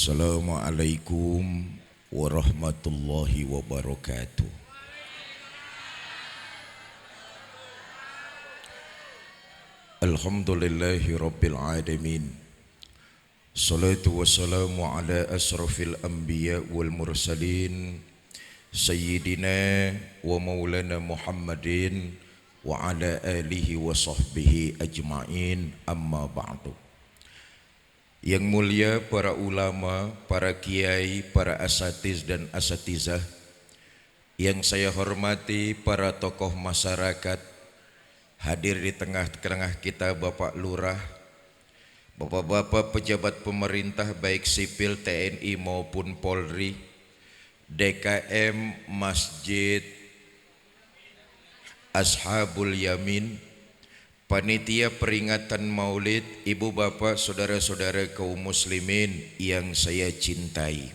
Assalamualaikum warahmatullahi wabarakatuh. Alhamdulillahi rabbil alamin. Salatu wassalamu ala asrafil anbiya wal mursalin Sayyidina wa maulana Muhammadin wa ala alihi wa sahbihi ajma'in, amma ba'du. Yang mulia para ulama, para kiai, para asatiz dan asatizah, yang saya hormati para tokoh masyarakat, hadir di tengah-tengah kita Bapak Lurah, Bapak-bapak pejabat pemerintah baik sipil, TNI maupun Polri, DKM, Masjid Ashabul Yamin, panitia peringatan Maulid, ibu bapak, saudara-saudara kaum muslimin yang saya cintai.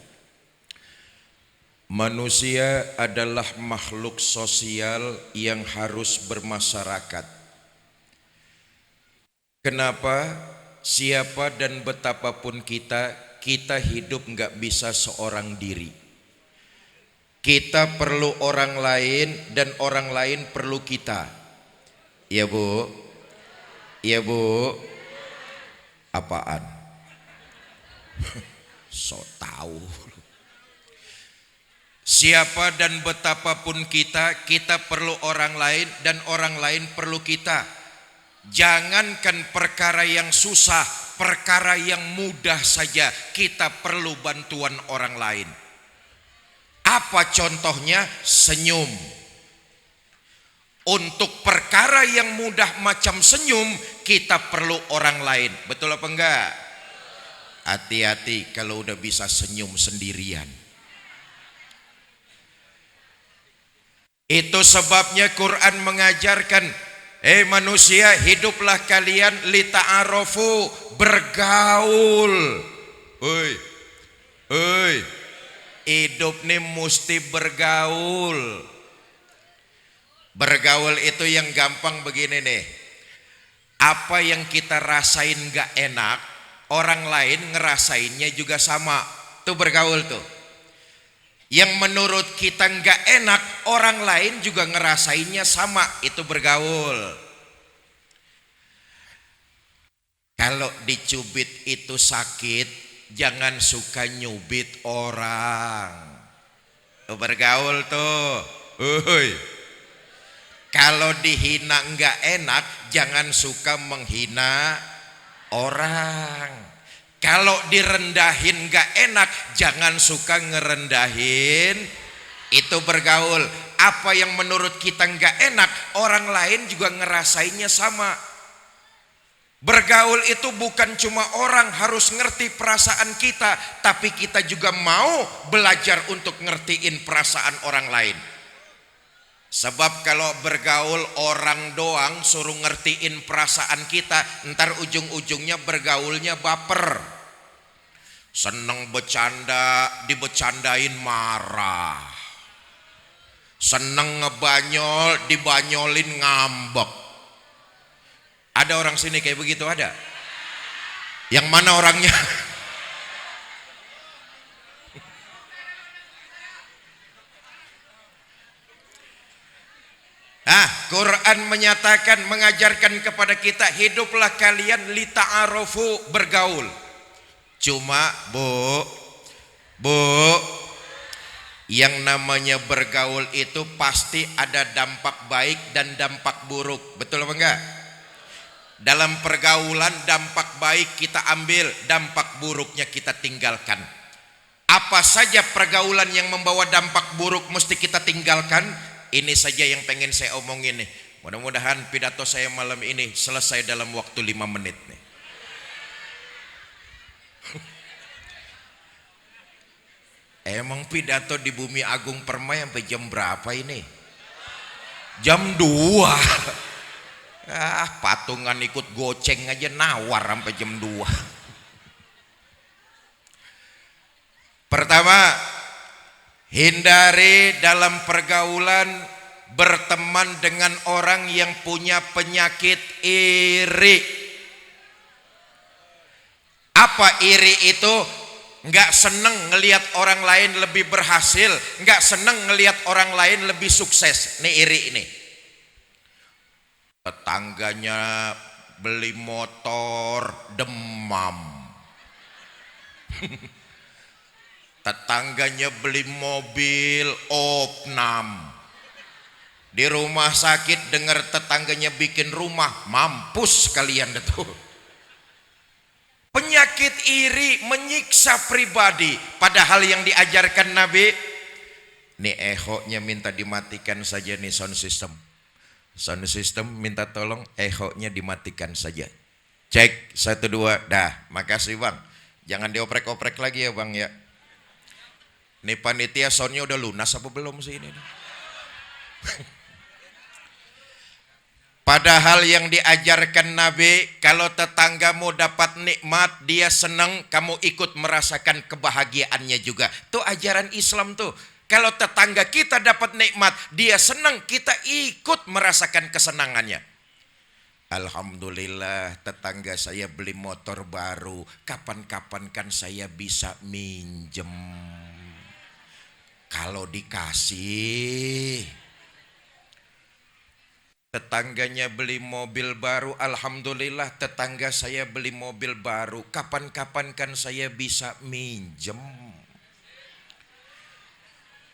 Manusia adalah makhluk sosial yang harus bermasyarakat. Kenapa? Siapa dan betapapun kita hidup nggak bisa seorang diri. Kita perlu orang lain dan orang lain perlu kita. Ya Bu? Ya Bu? Apaan? So tahu. Siapa dan betapapun kita perlu orang lain dan orang lain perlu kita. Jangankan perkara yang susah, perkara yang mudah saja kita perlu bantuan orang lain. Apa contohnya? Senyum. Untuk perkara yang mudah macam senyum, kita perlu orang lain. Betul apa enggak? Hati-hati kalau udah bisa senyum sendirian. Itu sebabnya Quran mengajarkan, manusia, hiduplah kalian lita'arofu, bergaul. Hidup nih mesti bergaul. Bergaul itu yang gampang begini nih. Apa yang kita rasain gak enak, orang lain ngerasainnya juga sama. Itu bergaul tuh. Yang menurut kita gak enak, orang lain juga ngerasainnya sama. Itu bergaul. Kalau dicubit itu sakit, jangan suka nyubit orang. Itu bergaul tuh. Kalau dihina enggak enak, jangan suka menghina orang. Kalau direndahin enggak enak, jangan suka ngerendahin. Itu bergaul. Apa yang menurut kita enggak enak, orang lain juga ngerasainnya sama. Bergaul itu bukan cuma orang harus ngerti perasaan kita, tapi kita juga mau belajar untuk ngertiin perasaan orang lain. Sebab kalau bergaul orang doang suruh ngertiin perasaan kita, ntar ujung-ujungnya bergaulnya baper. Seneng bercanda, dibecandain marah. Seneng ngebanyol, dibanyolin ngambek. Ada orang sini kayak begitu, ada? Yang mana orangnya? Quran menyatakan, mengajarkan kepada kita, hiduplah kalian lita'arofu, bergaul. Cuma Bu, yang namanya bergaul itu pasti ada dampak baik dan dampak buruk. Betul apa enggak? Dalam pergaulan dampak baik kita ambil, dampak buruknya kita tinggalkan. Apa saja pergaulan yang membawa dampak buruk mesti kita tinggalkan. Ini saja yang pengen saya omongin nih. Mudah-mudahan pidato saya malam ini selesai dalam waktu 5 menit nih. Emang pidato di Bumi Agung Permai sampai jam berapa ini? Jam 2. Patungan ikut goceng aja nawar sampai jam 2. Pertama, hindari dalam pergaulan berteman dengan orang yang punya penyakit iri. Apa iri itu? nggak seneng ngelihat orang lain lebih berhasil, nggak seneng ngelihat orang lain lebih sukses. Nih iri ini. Tetangganya beli motor demam. Tetangganya beli mobil opnam. Di rumah sakit dengar tetangganya bikin rumah, mampus kalian itu. Penyakit iri menyiksa pribadi, padahal yang diajarkan Nabi, nih ehoknya minta dimatikan saja nih sound system. Sound system minta tolong ehoknya dimatikan saja. Cek 1 2, dah, makasih Bang. Jangan dioprek-oprek lagi ya Bang ya. Nih panitia soundnya udah lunas apa belum sih ini? Padahal yang diajarkan Nabi, kalau tetanggamu dapat nikmat, dia senang, kamu ikut merasakan kebahagiaannya juga. Itu ajaran Islam tuh. Kalau tetangga kita dapat nikmat, dia senang, kita ikut merasakan kesenangannya. Alhamdulillah tetangga saya beli motor baru, kapan-kapan kan saya bisa minjem. Kalau dikasih. Tetangganya beli mobil baru, alhamdulillah tetangga saya beli mobil baru, kapan-kapan kan saya bisa minjem.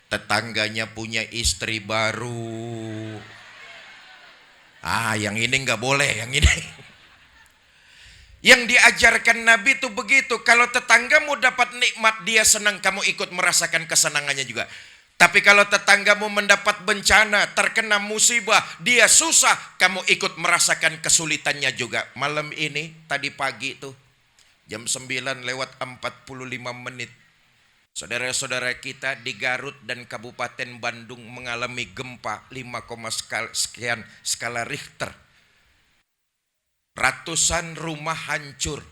Tetangganya punya istri baru, yang ini nggak boleh, yang ini. Yang diajarkan Nabi itu begitu, kalau tetanggamu dapat nikmat dia senang, kamu ikut merasakan kesenangannya juga. Tapi kalau tetanggamu mendapat bencana, terkena musibah, dia susah, kamu ikut merasakan kesulitannya juga. Malam ini, tadi pagi tuh, jam 9:45, saudara-saudara kita di Garut dan Kabupaten Bandung mengalami gempa 5, sekian skala Richter. Ratusan rumah hancur.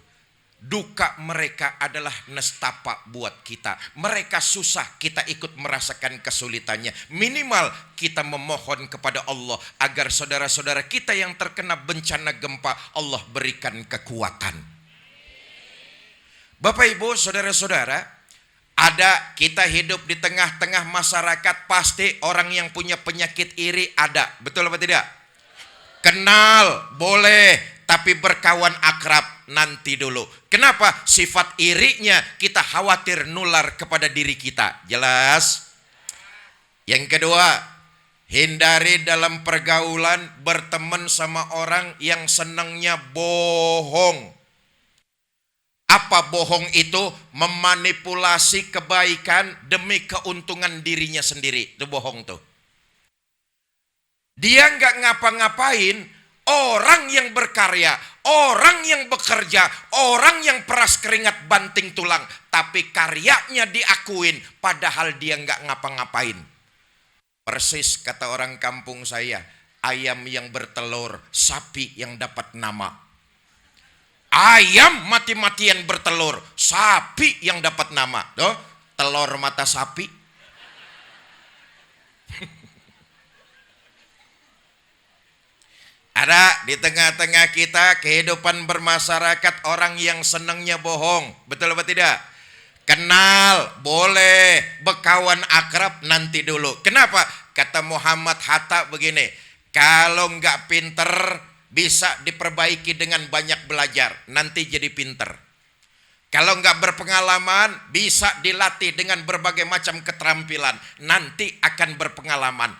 Duka mereka adalah nestapa buat kita. Mereka susah, kita ikut merasakan kesulitannya. Minimal kita memohon kepada Allah agar saudara-saudara kita yang terkena bencana gempa, Allah berikan kekuatan. Bapak Ibu, saudara-saudara, kita hidup di tengah-tengah masyarakat, pasti orang yang punya penyakit iri ada. Betul apa tidak? Kenal boleh, tapi berkawan akrab nanti dulu. Kenapa? Sifat irinya kita khawatir nular kepada diri kita. Jelas? Yang kedua, hindari dalam pergaulan berteman sama orang yang senangnya bohong. Apa bohong itu? Memanipulasi kebaikan demi keuntungan dirinya sendiri. Itu bohong tuh. Dia nggak ngapa-ngapain. Orang yang berkarya, orang yang bekerja, orang yang peras keringat banting tulang, tapi karyanya diakuin padahal dia nggak ngapa-ngapain. Persis kata orang kampung saya, ayam yang bertelur, sapi yang dapat nama. Ayam mati-matian bertelur, sapi yang dapat nama. Tuh, telur mata sapi. Ada di tengah-tengah kita kehidupan bermasyarakat orang yang senangnya bohong. Betul apa tidak? Kenal boleh, berkawan akrab nanti dulu. Kenapa? Kata Muhammad Hatta begini, kalau nggak pinter bisa diperbaiki dengan banyak belajar, nanti jadi pinter. Kalau nggak berpengalaman bisa dilatih dengan berbagai macam keterampilan, nanti akan berpengalaman.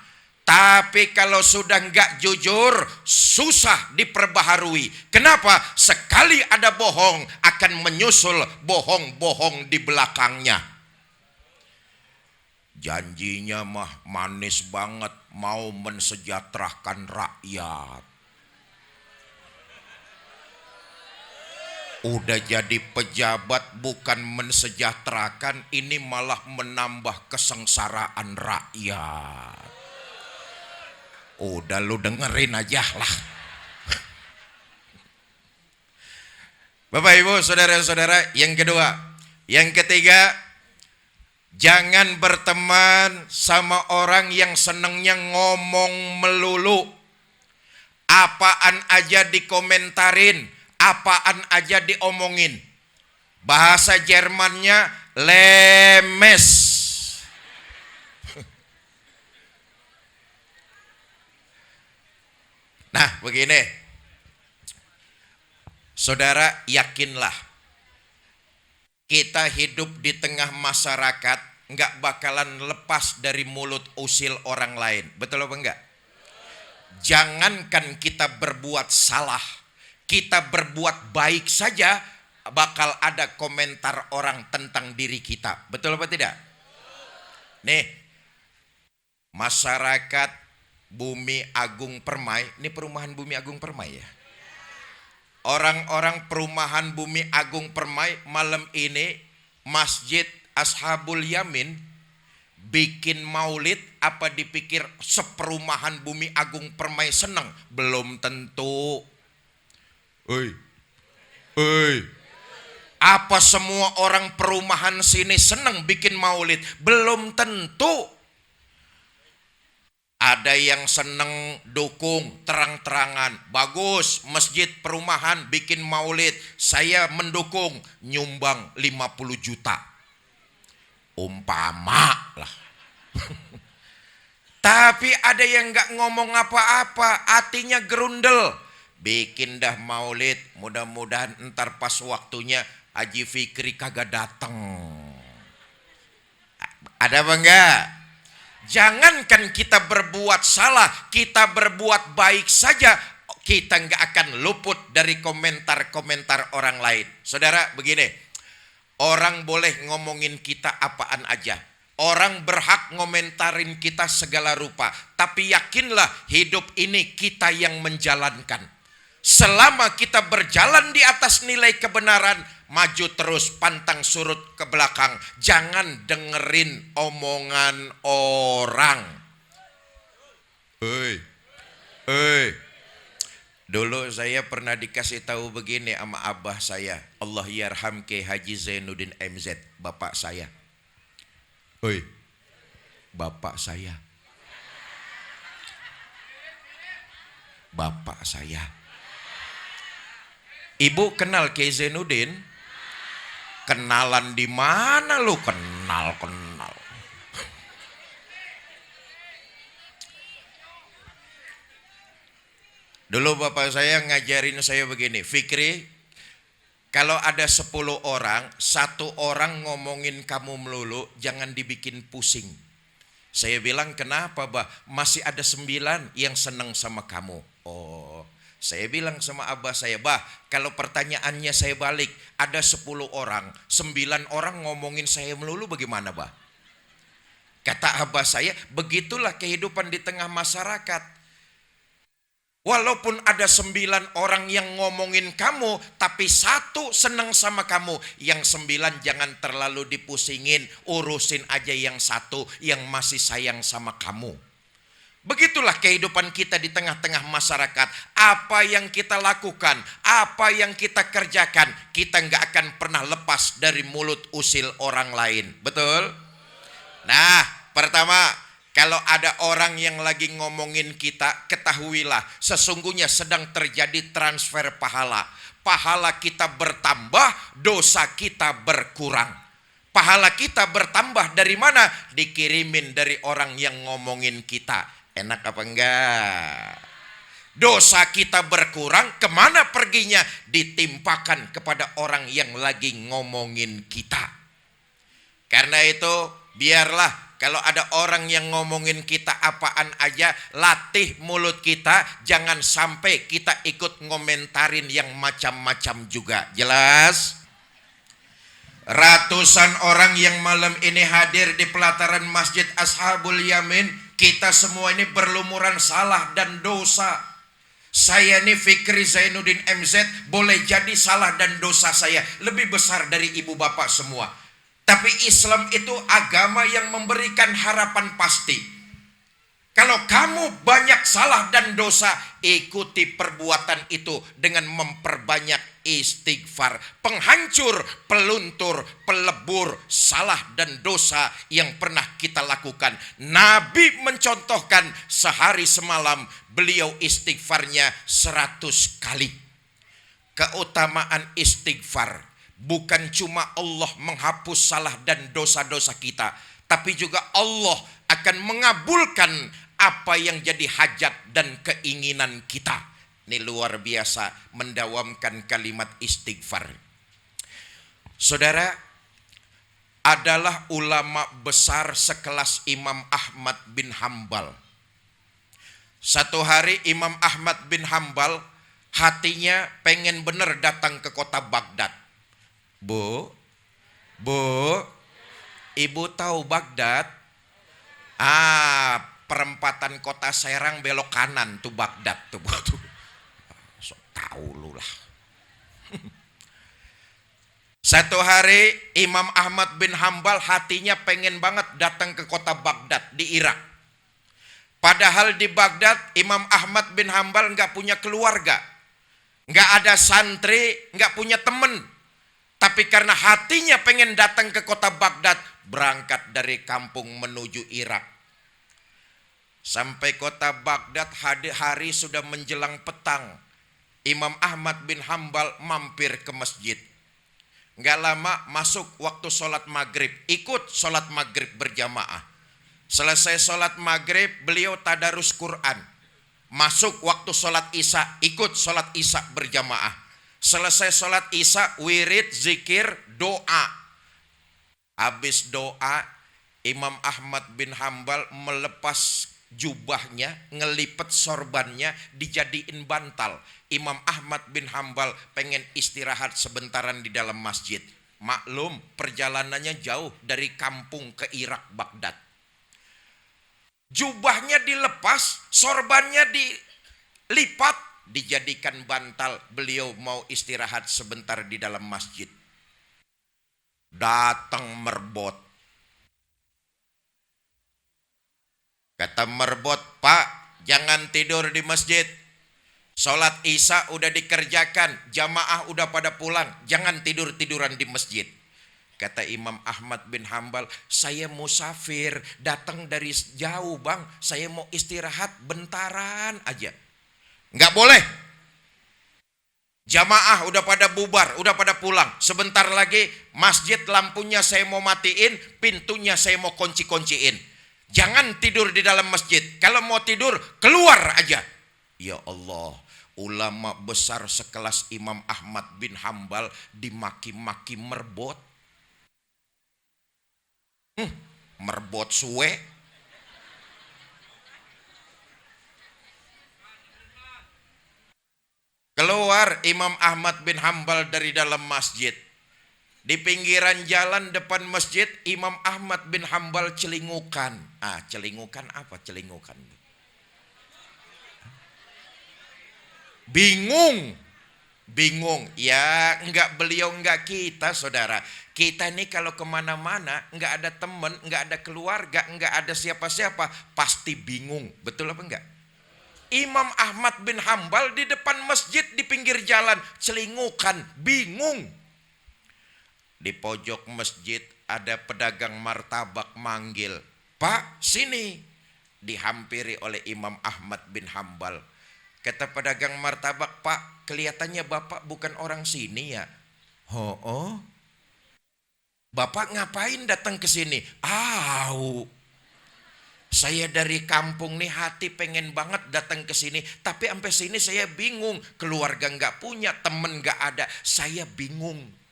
Tapi kalau sudah nggak jujur, susah diperbaharui. Kenapa? Sekali ada bohong, akan menyusul bohong-bohong di belakangnya. Janjinya mah manis banget, mau mensejahterakan rakyat. Udah jadi pejabat bukan mensejahterakan, ini malah menambah kesengsaraan rakyat. Udah lu dengerin aja lah. Bapak Ibu, saudara-saudara, yang kedua. Yang ketiga, jangan berteman sama orang yang senengnya ngomong melulu. Apaan aja dikomentarin, apaan aja diomongin. Bahasa Jermannya lemes. Nah, begini. Saudara, yakinlah kita hidup di tengah masyarakat nggak bakalan lepas dari mulut usil orang lain. Betul apa enggak? Jangankan kita berbuat salah, kita berbuat baik saja bakal ada komentar orang tentang diri kita. Betul apa tidak? Nih, masyarakat Bumi Agung Permai, ini perumahan Bumi Agung Permai ya. Orang-orang perumahan Bumi Agung Permai malam ini Masjid Ashabul Yamin bikin maulid, apa dipikir seperumahan Bumi Agung Permai senang? Belum tentu. Apa semua orang perumahan sini senang bikin maulid? Belum tentu. Ada yang seneng dukung terang-terangan, bagus masjid perumahan bikin maulid, saya mendukung, nyumbang 50 juta. Umpama lah. Tapi ada yang gak ngomong apa-apa, hatinya gerundel. Bikin dah maulid, mudah-mudahan ntar pas waktunya Haji Fikri kagak dateng. Ada apa enggak? Jangankan kita berbuat salah, kita berbuat baik saja, kita nggak akan luput dari komentar-komentar orang lain. Saudara, begini, orang boleh ngomongin kita apaan aja, orang berhak ngomentarin kita segala rupa, tapi yakinlah hidup ini kita yang menjalankan. Selama kita berjalan di atas nilai kebenaran, maju terus, pantang surut ke belakang. Jangan dengerin omongan orang. Dulu saya pernah dikasih tahu begini sama abah saya, Allah yarham ke Haji Zainuddin MZ, bapak saya. Bapak saya. Bapak saya. Ibu kenal Kiai Zainuddin? Kenalan di mana lu? Kenal. Dulu bapak saya ngajarin saya begini, Fikri, kalau ada 10 orang, 1 orang ngomongin kamu melulu, jangan dibikin pusing. Saya bilang, kenapa bah? Masih ada 9 yang senang sama kamu. Oh, saya bilang sama abah saya, bah, kalau pertanyaannya saya balik, ada 10 orang, 9 orang ngomongin saya melulu, bagaimana bah? Kata abah saya, begitulah kehidupan di tengah masyarakat. Walaupun ada 9 orang yang ngomongin kamu, tapi 1 senang sama kamu, yang 9 jangan terlalu dipusingin, urusin aja yang 1 yang masih sayang sama kamu. Begitulah kehidupan kita di tengah-tengah masyarakat. Apa yang kita lakukan, apa yang kita kerjakan, kita nggak akan pernah lepas dari mulut usil orang lain. Betul? Nah, pertama, kalau ada orang yang lagi ngomongin kita, ketahuilah sesungguhnya sedang terjadi transfer pahala. Pahala kita bertambah, dosa kita berkurang. Pahala kita bertambah dari mana? Dikirimin dari orang yang ngomongin kita. Enak apa enggak? Dosa kita berkurang, kemana perginya? Ditimpakan kepada orang yang lagi ngomongin kita. Karena itu biarlah kalau ada orang yang ngomongin kita apaan aja, latih mulut kita, jangan sampai kita ikut ngomentarin yang macam-macam juga. Jelas? Ratusan orang yang malam ini hadir di pelataran Masjid Ashabul Yamin, kita semua ini berlumuran salah dan dosa. Saya ini Fikri Zainuddin MZ, boleh jadi salah dan dosa saya lebih besar dari ibu bapak semua. Tapi Islam itu agama yang memberikan harapan pasti. Kalau kamu banyak salah dan dosa, ikuti perbuatan itu dengan memperbanyak istighfar. Penghancur, peluntur, pelebur salah dan dosa yang pernah kita lakukan. Nabi mencontohkan sehari semalam beliau istighfarnya 100 kali. Keutamaan istighfar. bukan cuma Allah menghapus salah dan dosa-dosa kita, tapi juga Allah akan mengabulkan apa yang jadi hajat dan keinginan kita. Ini luar biasa mendawamkan kalimat istighfar. Saudara, adalah ulama besar sekelas Imam Ahmad bin Hambal. Satu hari Imam Ahmad bin Hambal hatinya pengen bener datang ke kota Baghdad. Bu, ibu tahu Baghdad? Perempatan kota Serang belok kanan tuh Baghdad tuh. So tahu lu lah. Satu hari Imam Ahmad bin Hambal hatinya pengen banget datang ke kota Baghdad di Irak. Padahal di Baghdad Imam Ahmad bin Hambal nggak punya keluarga, nggak ada santri, nggak punya temen. Tapi karena hatinya pengen datang ke kota Baghdad, berangkat dari kampung menuju Irak. Sampai kota Baghdad hari sudah menjelang petang. Imam Ahmad bin Hambal mampir ke masjid. Nggak lama masuk waktu sholat maghrib, ikut sholat maghrib berjamaah. Selesai sholat maghrib beliau tadarus Quran. Masuk waktu sholat isya, ikut sholat isya berjamaah. Selesai sholat isya, wirid, zikir, doa. Habis doa, Imam Ahmad bin Hambal melepas jubahnya, ngelipet sorbannya, dijadiin bantal. Imam Ahmad bin Hambal pengen istirahat sebentaran di dalam masjid. Maklum perjalanannya jauh dari kampung ke Irak Baghdad. Jubahnya dilepas, sorbannya dilipat, dijadikan bantal. Beliau mau istirahat sebentar di dalam masjid. Datang merbot. Kata merbot, "Pak, jangan tidur di masjid. Sholat isya udah dikerjakan, jamaah udah pada pulang, jangan tidur-tiduran di masjid." Kata Imam Ahmad bin Hambal, "Saya musafir, datang dari jauh bang, saya mau istirahat bentaran aja." Nggak boleh. Jamaah udah pada bubar, udah pada pulang. Sebentar lagi masjid lampunya saya mau matiin, pintunya saya mau kunci-kunciin. Jangan tidur di dalam masjid. Kalau mau tidur, keluar aja. Ya Allah, ulama besar sekelas Imam Ahmad bin Hambal dimaki-maki merbot. Merbot suwe. Keluar Imam Ahmad bin Hambal dari dalam masjid. Di pinggiran jalan depan masjid, Imam Ahmad bin Hambal celingukan. Celingukan apa celingukan? Bingung. Ya beliau enggak kita saudara. Kita ini kalau kemana-mana enggak ada teman, enggak ada keluarga, enggak ada siapa-siapa, pasti bingung. Betul apa enggak? Imam Ahmad bin Hambal di depan masjid di pinggir jalan, celingukan, bingung. Di pojok masjid ada pedagang martabak manggil, "Pak, sini." Dihampiri oleh Imam Ahmad bin Hambal. Kata pedagang martabak, "Pak, kelihatannya Bapak bukan orang sini ya?" "Oh, Bapak ngapain datang ke sini?" "Saya dari kampung nih, hati pengen banget datang ke sini, tapi sampai sini saya bingung, keluarga nggak punya, temen nggak ada, saya bingung."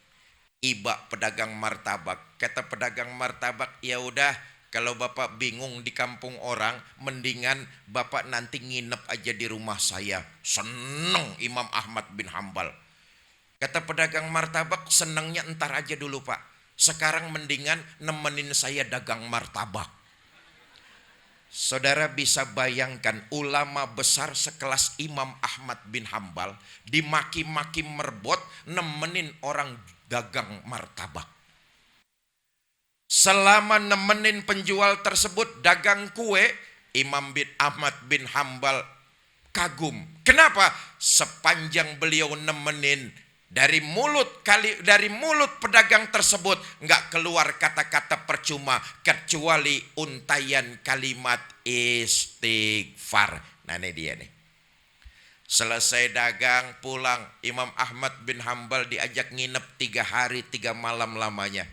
Iba pedagang martabak. Kata pedagang martabak, "Ya udah, kalau Bapak bingung di kampung orang, mendingan Bapak nanti nginep aja di rumah saya." Seneng Imam Ahmad bin Hambal. Kata pedagang martabak, "Senengnya entar aja dulu Pak. Sekarang mendingan nemenin saya dagang martabak." Saudara bisa bayangkan ulama besar sekelas Imam Ahmad bin Hambal dimaki-maki merbot nemenin orang dagang martabak. Selama nemenin penjual tersebut dagang kue, Imam bin Ahmad bin Hambal kagum. Kenapa? Sepanjang beliau nemenin, dari mulut pedagang tersebut nggak keluar kata-kata percuma kecuali untayan kalimat istighfar. Nah ini dia nih. Selesai dagang pulang, Imam Ahmad bin Hambal diajak nginep 3 hari 3 malam lamanya.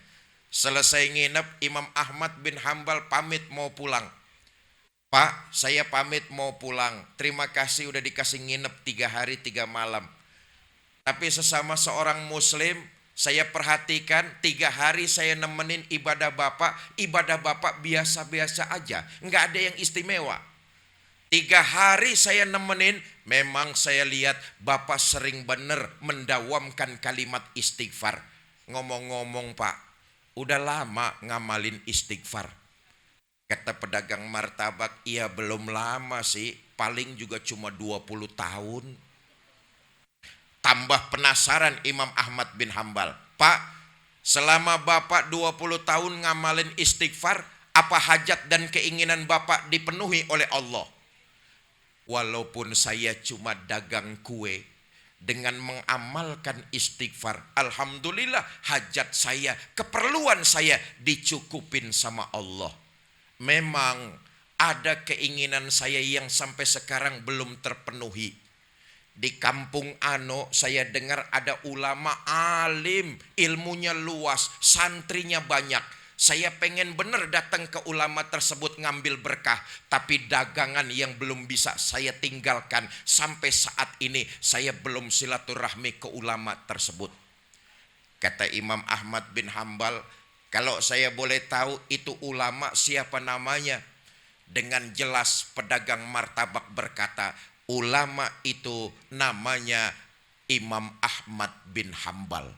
Selesai nginep, Imam Ahmad bin Hambal pamit mau pulang. Pak, saya pamit mau pulang. Terima kasih udah dikasih nginep 3 hari 3 malam. Tapi sesama seorang muslim, saya perhatikan 3 hari saya nemenin ibadah Bapak biasa-biasa aja. Nggak ada yang istimewa. 3 hari saya nemenin, memang saya lihat Bapak sering bener mendawamkan kalimat istighfar. Ngomong-ngomong Pak, udah lama ngamalin istighfar. Kata pedagang martabak, iya belum lama sih, paling juga cuma 20 tahun. Tambah penasaran Imam Ahmad bin Hambal, Pak, selama Bapak 20 tahun ngamalin istighfar, apa hajat dan keinginan Bapak dipenuhi oleh Allah? Walaupun saya cuma dagang kue, dengan mengamalkan istighfar, alhamdulillah hajat saya, keperluan saya dicukupin sama Allah. Memang ada keinginan saya yang sampai sekarang belum terpenuhi. Di kampung Ano saya dengar ada ulama alim, ilmunya luas, santrinya banyak. Saya pengen bener datang ke ulama tersebut ngambil berkah, tapi dagangan yang belum bisa saya tinggalkan. Sampai saat ini saya belum silaturahmi ke ulama tersebut. Kata Imam Ahmad bin Hambal, kalau saya boleh tahu itu ulama siapa namanya? Dengan jelas pedagang martabak berkata, ulama itu namanya Imam Ahmad bin Hambal.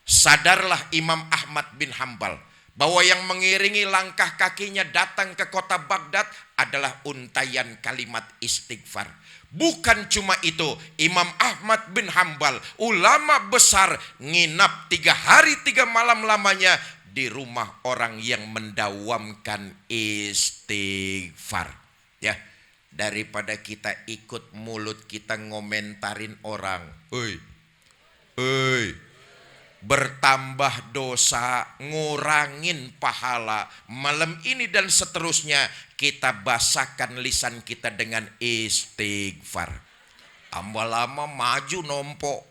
Sadarlah Imam Ahmad bin Hambal bahwa yang mengiringi langkah kakinya datang ke kota Baghdad adalah untayan kalimat istighfar. Bukan cuma itu, Imam Ahmad bin Hambal, ulama besar, nginap 3 hari 3 malam lamanya di rumah orang yang mendawamkan istighfar. Ya, daripada kita ikut mulut kita ngomentarin orang, bertambah dosa, ngurangin pahala, malam ini dan seterusnya kita basahkan lisan kita dengan istighfar. Tambah lama maju nompo.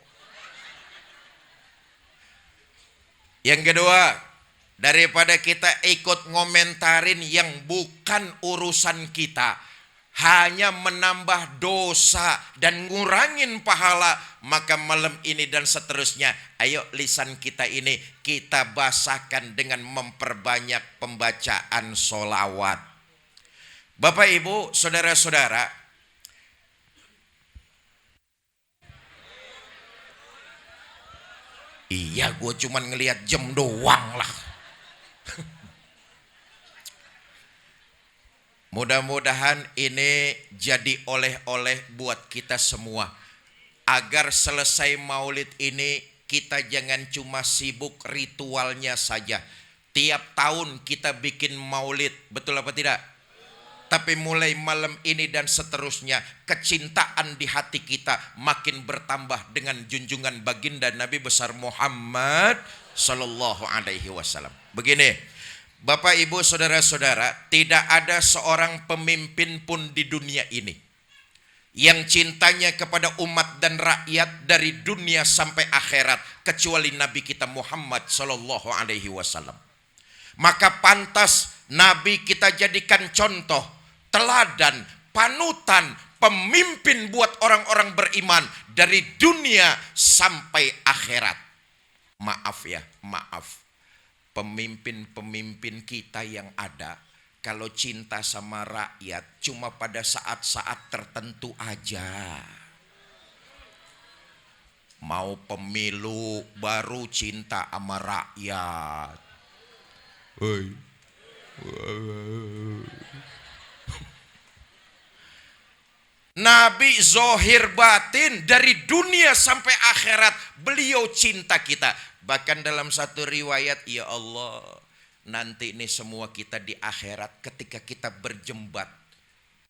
Yang kedua, daripada kita ikut ngomentarin yang bukan urusan kita, hanya menambah dosa dan ngurangin pahala, maka malam ini dan seterusnya, ayo lisan kita ini kita basahkan dengan memperbanyak pembacaan sholawat. Bapak Ibu, saudara-saudara, iya gue cuman ngelihat jam doang lah. Mudah-mudahan ini jadi oleh-oleh buat kita semua. Agar selesai maulid ini kita jangan cuma sibuk ritualnya saja. Tiap tahun kita bikin maulid, betul apa tidak? Tapi mulai malam ini dan seterusnya, kecintaan di hati kita makin bertambah dengan junjungan baginda Nabi besar Muhammad Sallallahu Alaihi Wasallam. Begini, Bapak Ibu saudara-saudara, tidak ada seorang pemimpin pun di dunia ini yang cintanya kepada umat dan rakyat dari dunia sampai akhirat kecuali Nabi kita Muhammad Sallallahu Alaihi Wasallam. Maka pantas Nabi kita jadikan contoh, teladan, panutan, pemimpin buat orang-orang beriman dari dunia sampai akhirat. Maaf ya, maaf. Pemimpin-pemimpin kita yang ada, kalau cinta sama rakyat cuma pada saat-saat tertentu aja. Mau pemilu baru cinta sama rakyat. Nabi zohir batin dari dunia sampai akhirat beliau cinta kita. Bahkan dalam satu riwayat, ya Allah, nanti ini semua kita di akhirat ketika kita berjembat.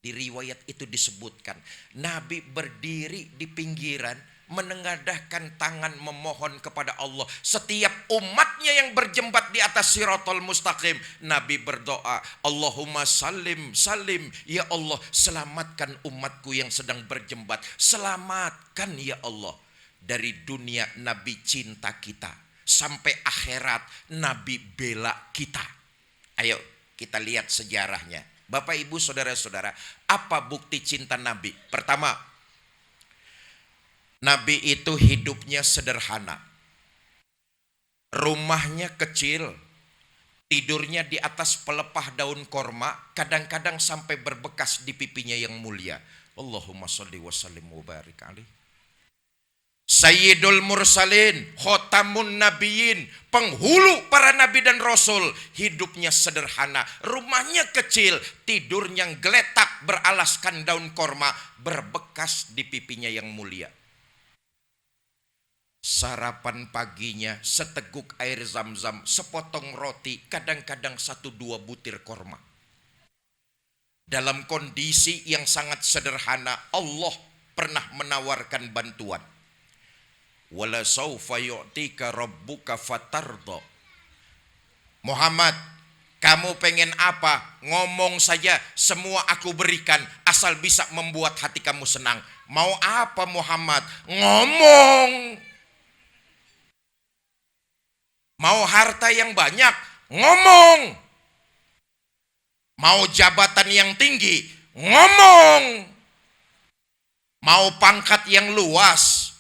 Di riwayat itu disebutkan Nabi berdiri di pinggiran menengadahkan tangan memohon kepada Allah. Setiap umatnya yang berjembat di atas Siratal Mustaqim, Nabi berdoa, Allahumma salim salim, ya Allah selamatkan umatku yang sedang berjembat, selamatkan ya Allah. Dari dunia Nabi cinta kita, sampai akhirat Nabi bela kita. Ayo kita lihat sejarahnya. Bapak ibu saudara-saudara, apa bukti cinta Nabi? Pertama, Nabi itu hidupnya sederhana. Rumahnya kecil, tidurnya di atas pelepah daun korma, kadang-kadang sampai berbekas di pipinya yang mulia. Allahumma sholli wa sallim wa barik alaih. Sayyidul Mursalin, Khotamun Nabiyin, penghulu para nabi dan rasul, hidupnya sederhana, rumahnya kecil, tidurnya geletak beralaskan daun korma, berbekas di pipinya yang mulia. Sarapan paginya seteguk air zam-zam, sepotong roti, kadang-kadang 1-2 butir korma. Dalam kondisi yang sangat sederhana, Allah pernah menawarkan bantuan. Wala saufa yu'tika rabbuka fatarda. Muhammad, kamu pengen apa? Ngomong saja, semua aku berikan, asal bisa membuat hati kamu senang. Mau apa Muhammad? Ngomong. Mau harta yang banyak? Ngomong. Mau jabatan yang tinggi? Ngomong. Mau pangkat yang luas?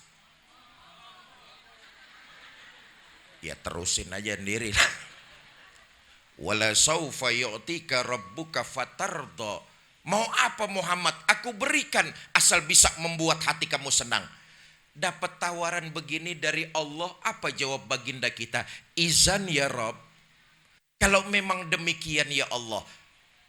Ya terusin aja sendiri. Wala saufa yu'tika rabbuka fatarda. Mau apa Muhammad? Aku berikan, asal bisa membuat hati kamu senang. Dapat tawaran begini dari Allah, apa jawab baginda kita? Izan ya Rabb. Kalau memang demikian ya Allah,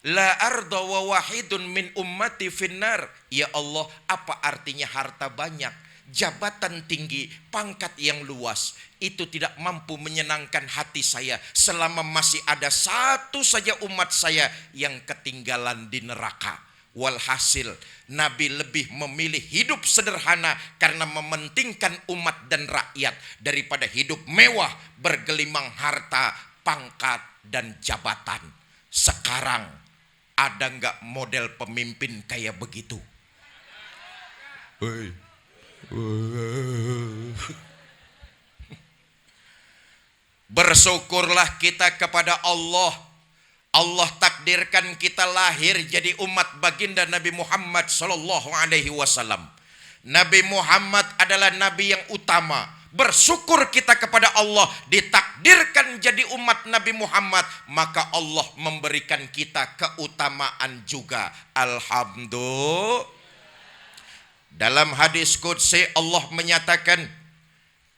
la arda wa wahidun min ummati finnar. Ya Allah, apa artinya harta banyak, jabatan tinggi, pangkat yang luas, itu tidak mampu menyenangkan hati saya selama masih ada satu saja umat saya yang ketinggalan di neraka. Walhasil Nabi lebih memilih hidup sederhana karena mementingkan umat dan rakyat daripada hidup mewah bergelimang harta, pangkat dan jabatan. Sekarang ada nggak model pemimpin kayak begitu? Hei. Bersyukurlah kita kepada Allah. Allah takdirkan kita lahir jadi umat baginda Nabi Muhammad sallallahu alaihi wasallam. Nabi Muhammad adalah nabi yang utama. Bersyukur kita kepada Allah ditakdirkan jadi umat Nabi Muhammad, maka Allah memberikan kita keutamaan juga. Alhamdulillah. Dalam hadis qudsi Allah menyatakan,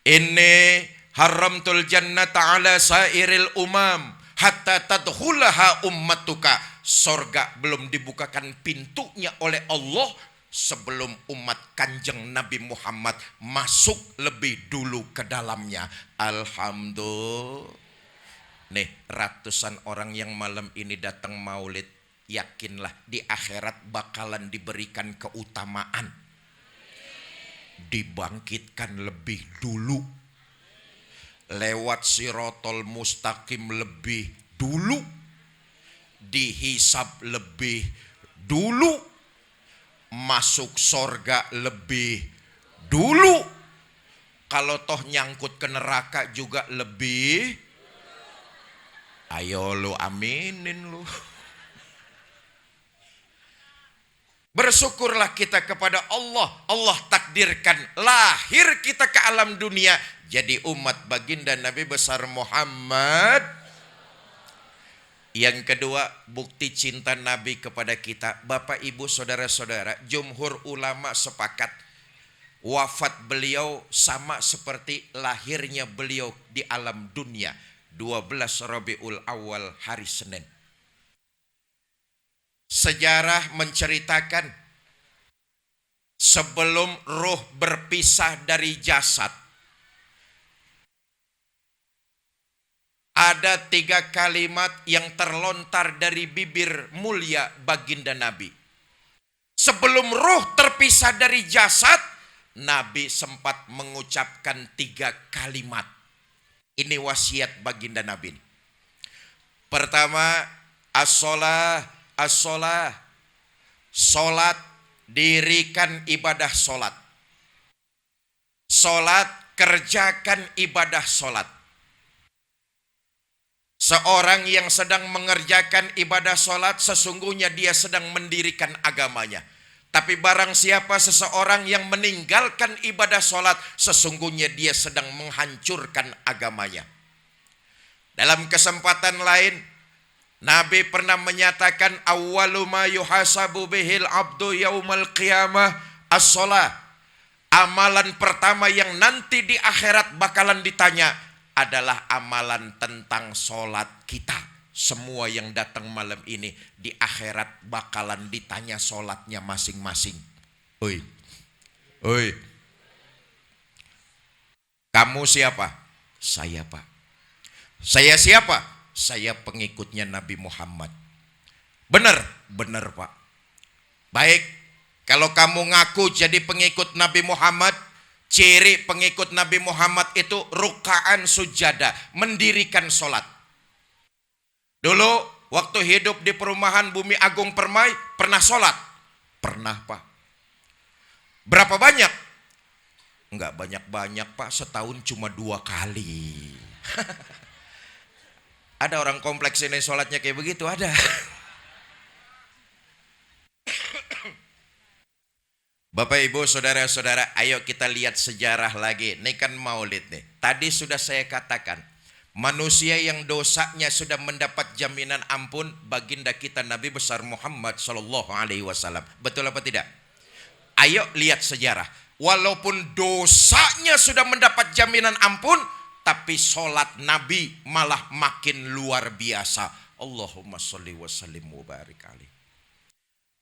inni haramtul jannata ala sairil umam hatta tadkhulaha ummatuka. Sorga belum dibukakan pintunya oleh Allah sebelum umat kanjeng Nabi Muhammad masuk lebih dulu ke dalamnya. Alhamdulillah. Nih ratusan orang yang malam ini datang maulid, yakinlah di akhirat bakalan diberikan keutamaan, dibangkitkan lebih dulu, lewat Siratal Mustaqim lebih dulu, dihisab lebih dulu, masuk sorga lebih dulu, kalau toh nyangkut ke neraka juga lebih. Ayo lu aminin lu. Bersyukurlah kita kepada Allah. Allah takdirkan lahir kita ke alam dunia jadi umat baginda Nabi besar Muhammad. Yang kedua, bukti cinta Nabi kepada kita. Bapak ibu saudara-saudara, jumhur ulama sepakat wafat beliau sama seperti lahirnya beliau di alam dunia, 12 Rabiul Awal hari Senin. Sejarah menceritakan sebelum ruh berpisah dari jasad, ada 3 kalimat yang terlontar dari bibir mulia baginda Nabi. Sebelum ruh terpisah dari jasad, Nabi sempat mengucapkan 3 kalimat. Ini wasiat baginda Nabi. Pertama, as-sholah, as-sholah. Sholat, dirikan ibadah sholat. Sholat, kerjakan ibadah sholat. Seorang yang sedang mengerjakan ibadah sholat, sesungguhnya dia sedang mendirikan agamanya. Tapi barang siapa seseorang yang meninggalkan ibadah sholat, sesungguhnya dia sedang menghancurkan agamanya. Dalam kesempatan lain, Nabi pernah menyatakan, awwalu ma yuhasabu bihil abdu yaumal qiyamah as-sholah. Amalan pertama yang nanti di akhirat bakalan ditanya adalah amalan tentang sholat kita. Semua yang datang malam ini di akhirat bakalan ditanya sholatnya masing-masing. Oi, oi, kamu siapa? Saya, Pak. Saya siapa? Saya pengikutnya Nabi Muhammad. Benar, benar, Pak. Baik, kalau kamu ngaku jadi pengikut Nabi Muhammad, ciri pengikut Nabi Muhammad itu rukaan sujada, mendirikan sholat. Dulu waktu hidup di perumahan Bumi Agung Permai, pernah sholat? Pernah, Pak. Berapa banyak? Enggak banyak-banyak, Pak. Setahun cuma 2 kali. Ada orang kompleks ini sholatnya kayak begitu, ada. Bapak, Ibu, saudara-saudara, ayo kita lihat sejarah lagi. Ini kan maulid nih. Tadi sudah saya katakan, manusia yang dosanya sudah mendapat jaminan ampun, baginda kita Nabi besar Muhammad Sallallahu Alaihi Wasallam. Betul apa tidak? Ayo lihat sejarah. Walaupun dosanya sudah mendapat jaminan ampun, tapi sholat Nabi malah makin luar biasa. Allahumma sholli wa sallim wa barik alaih.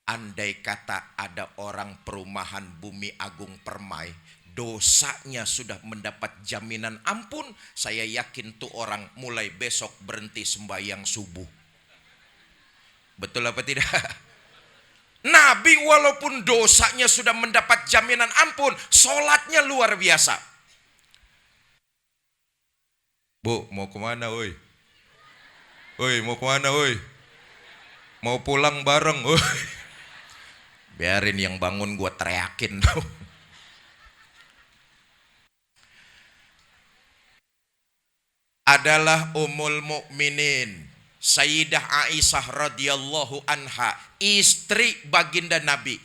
Andai kata ada orang perumahan Bumi Agung Permai, dosanya sudah mendapat jaminan ampun, saya yakin tuh orang mulai besok berhenti sembahyang subuh. Betul apa tidak? Nabi walaupun dosanya sudah mendapat jaminan ampun, sholatnya luar biasa. Bu, mau kemana woi? Woi, mau kemana woi? Mau pulang bareng woi? Biarin yang bangun gua teriakin tuh. Adalah Ummul Mukminin Sayyidah Aisyah radhiyallahu anha, istri baginda Nabi,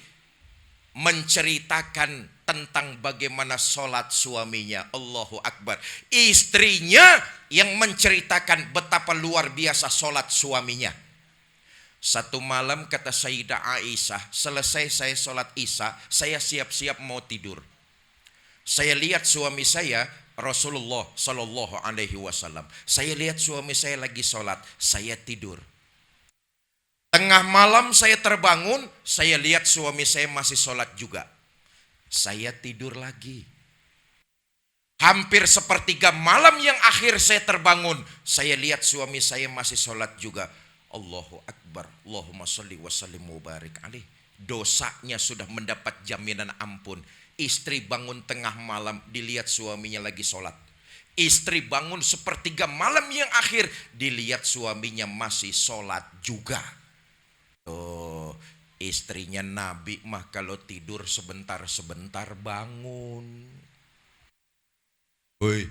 menceritakan tentang bagaimana sholat suaminya. Allahu Akbar. Istrinya yang menceritakan betapa luar biasa sholat suaminya. Satu malam kata Sayyidah Aisyah, selesai saya sholat isya, saya siap-siap mau tidur. Saya lihat suami saya, Rasulullah Sallallahu Alaihi Wasallam. Saya lihat suami saya lagi sholat, saya tidur. Tengah malam saya terbangun, saya lihat suami saya masih sholat juga. Saya tidur lagi. Hampir sepertiga malam yang akhir saya terbangun, saya lihat suami saya masih sholat juga. Allahu Akbar, Allahumma sholli wa sallim wa barik alaih. Dosanya sudah mendapat jaminan ampun. Istri bangun tengah malam, dilihat suaminya lagi sholat. Istri bangun sepertiga malam yang akhir, dilihat suaminya masih sholat juga. Oh, istrinya Nabi mah kalau tidur sebentar-sebentar bangun. Woi,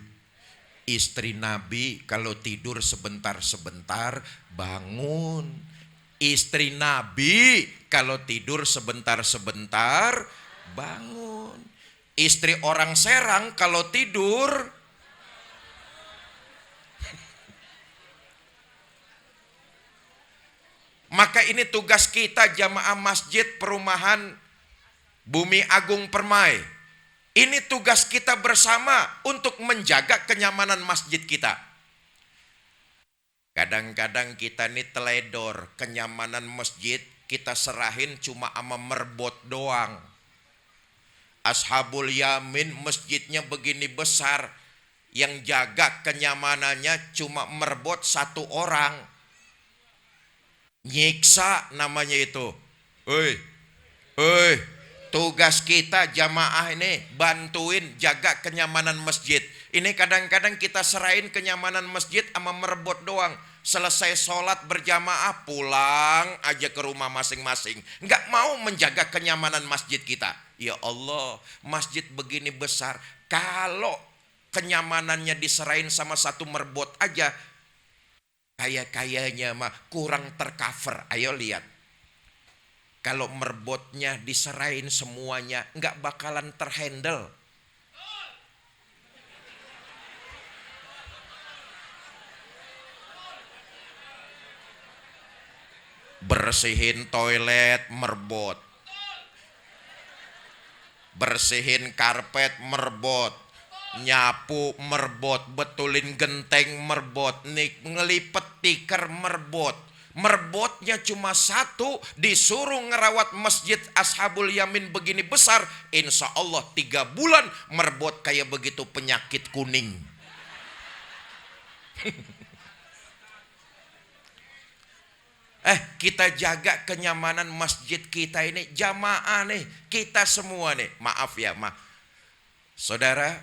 istri Nabi kalau tidur sebentar-sebentar bangun. Istri Nabi kalau tidur sebentar-sebentar bangun. Istri orang Serang kalau tidur maka ini tugas kita jamaah masjid perumahan Bumi Agung Permai. Ini tugas kita bersama untuk menjaga kenyamanan masjid kita. Kadang-kadang kita ini teledor, kenyamanan masjid kita serahin cuma sama merbot doang. Ashabul Yamin masjidnya begini besar, yang jaga kenyamanannya cuma merbot 1 orang. Nyiksa namanya itu. Oi, Tugas kita jamaah ini bantuin jaga kenyamanan masjid. Ini kadang-kadang kita serahin kenyamanan masjid sama merebut doang. Selesai sholat berjamaah pulang aja ke rumah masing-masing. Nggak mau menjaga kenyamanan masjid kita. Ya Allah, masjid begini besar. Kalau kenyamanannya diserahin sama satu merebut aja, kayaknya mah kurang tercover. Ayo lihat. Kalau merbotnya diserahin semuanya, nggak bakalan terhandle. Bersihin toilet merbot, bersihin karpet merbot, nyapu merbot, betulin genteng merbot, ngelipet tikar merbot. Merbotnya cuma satu, disuruh ngerawat masjid Ashabul Yamin begini besar, insya Allah 3 bulan merbot kayak begitu penyakit kuning. Kita jaga kenyamanan masjid kita ini, jamaah nih, kita semua nih. Maaf ya, saudara,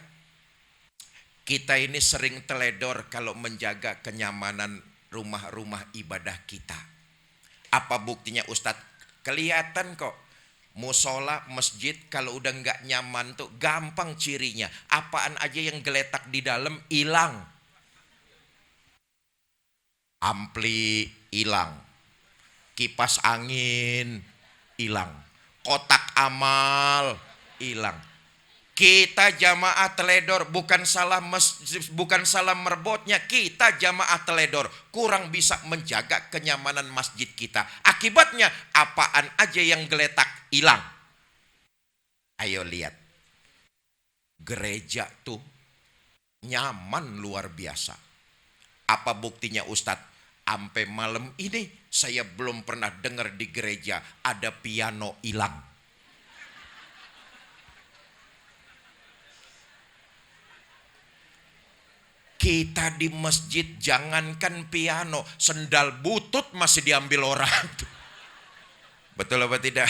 kita ini sering teledor kalau menjaga kenyamanan rumah-rumah ibadah kita. Apa buktinya Ustadz? Kelihatan kok. Musola, masjid kalau udah nggak nyaman tuh gampang cirinya. Apaan aja yang geletak di dalam hilang. Ampli hilang, kipas angin hilang, kotak amal hilang. Kita jamaah teledor, bukan salah merbotnya, kita jamaah teledor, kurang bisa menjaga kenyamanan masjid kita. Akibatnya apaan aja yang geletak hilang. Ayo lihat, gereja tuh nyaman luar biasa. Apa buktinya Ustadz? Sampai malam ini saya belum pernah dengar di gereja ada piano hilang. Kita di masjid jangankan piano, sendal butut masih diambil orang. Betul apa tidak?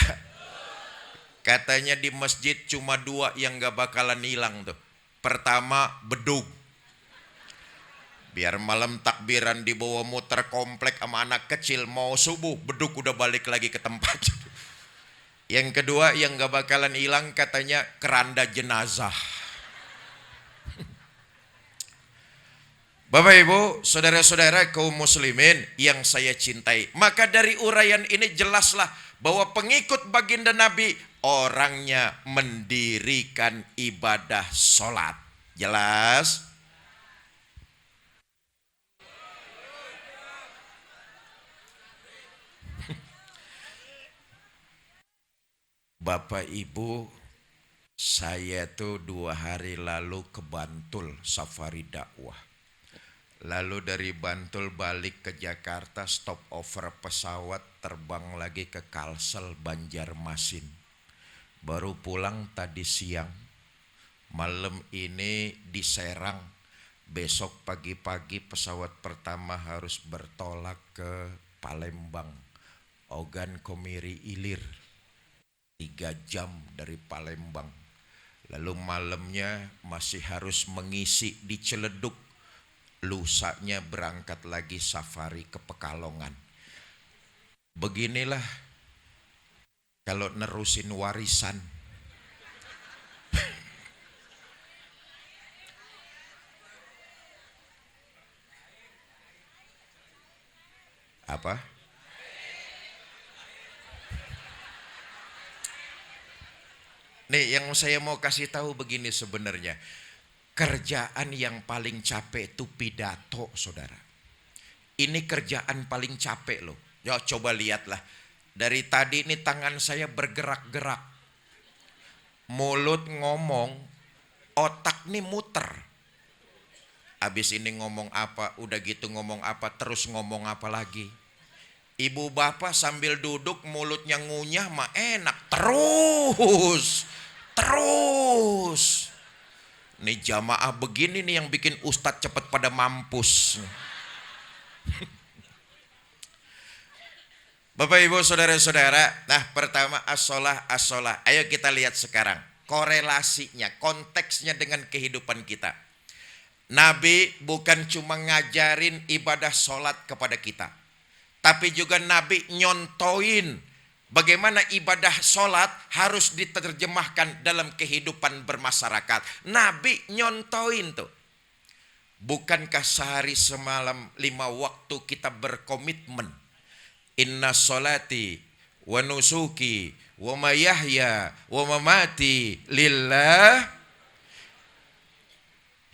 Katanya di masjid cuma 2 yang gak bakalan hilang tuh. Pertama, bedug. Biar malam takbiran dibawa muter komplek sama anak kecil, mau subuh bedug udah balik lagi ke tempat. Yang kedua yang gak bakalan hilang katanya keranda jenazah. Bapak Ibu, saudara-saudara kaum muslimin yang saya cintai, maka dari uraian ini jelaslah bahwa pengikut baginda Nabi orangnya mendirikan ibadah sholat. Jelas? Bapak Ibu, saya tuh 2 hari lalu ke Bantul safari dakwah. Lalu dari Bantul balik ke Jakarta, stop over pesawat, terbang lagi ke Kalsel, Banjarmasin. Baru pulang tadi siang, malam ini di Serang. Besok pagi-pagi pesawat pertama harus bertolak ke Palembang, Ogan Komiri Ilir, 3 jam dari Palembang. Lalu malamnya masih harus mengisi di Ciledug. Lusanya berangkat lagi safari ke Pekalongan. Beginilah kalau nerusin warisan. Apa? Nih yang saya mau kasih tahu begini sebenarnya. Kerjaan yang paling capek itu pidato, saudara. Ini kerjaan paling capek loh. Ya coba lihatlah. Dari tadi ini tangan saya bergerak-gerak. Mulut ngomong, otak nih muter. Habis ini ngomong apa, udah gitu ngomong apa, terus ngomong apa lagi. Ibu bapak sambil duduk mulutnya ngunyah mah enak. Terus. Nih jamaah begini nih yang bikin ustadz cepat pada mampus. Bapak Ibu saudara-saudara, nah pertama as-sholah as-sholah. Ayo kita lihat sekarang korelasinya, konteksnya dengan kehidupan kita. Nabi bukan cuma ngajarin ibadah sholat kepada kita, tapi juga Nabi nyontoin bagaimana ibadah sholat harus diterjemahkan dalam kehidupan bermasyarakat. Nabi nyontoin tuh. Bukankah sehari semalam 5 waktu kita berkomitmen, inna sholati wa nusuki wa mayahya wa mamati lillah.